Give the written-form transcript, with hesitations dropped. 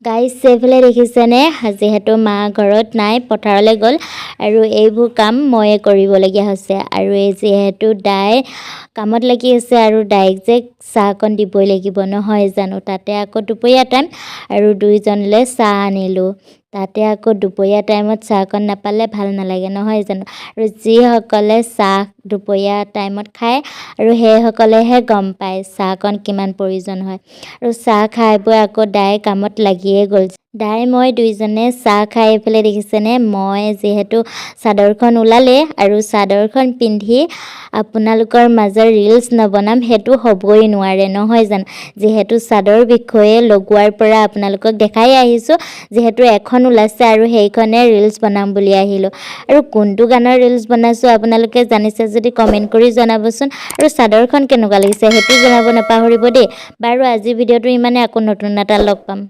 guys এইফালে দেখিছেনে যিহেতু মা ঘৰত নাই পথাৰলৈ গ'ল আৰু এইবোৰ কাম ময়ে কৰিবলগীয়া হৈছে আৰু এই যিহেতু দাই কামত লাগি আছে আৰু দাইক যে চাহকণ দিবই লাগিব নহয় জানো তাতে আকৌ দুপৰীয়া টাইম আৰু দুইজনলৈ চাহ আনিলোঁ তাতে আকৌ দুপৰীয়া টাইমত চাহকণ নাপালে ভাল নালাগে নহয় জানো আৰু যিসকলে চাহ দুপৰীয়া টাইমত খায় আৰু সেইসকলেহে গম পায় চাহকণ কিমান প্ৰয়োজন হয় আৰু চাহ খাই বৈ আকৌ দাই কামত লাগিয়ে গ'ল দাই মই দুইজনে চাহ খাই এইফালে দেখিছেনে মই যিহেতু চাদৰখন ওলালে আৰু চাদৰখন পিন্ধি আপোনালোকৰ মাজৰ ৰিলছ নবনাম সেইটো হ'বই নোৱাৰে নহয় জানো যিহেতু চাদৰ বিষয়ে লগোৱাৰ পৰা আপোনালোকক দেখাই আহিছোঁ যিহেতু এখন ওলাইছে আৰু সেইখনে ৰিলছ বনাম বুলি আহিলোঁ আৰু কোনটো গানৰ ৰিলছ বনাইছোঁ আপোনালোকে জানিছে যদি কমেণ্ট কৰি জনাবচোন আৰু চাদৰখন কেনেকুৱা লাগিছে সেইটো জনাব নাপাহৰিব দেই বাৰু আজি ভিডিঅ'টো ইমানে আকৌ নতুন এটা লগ পাম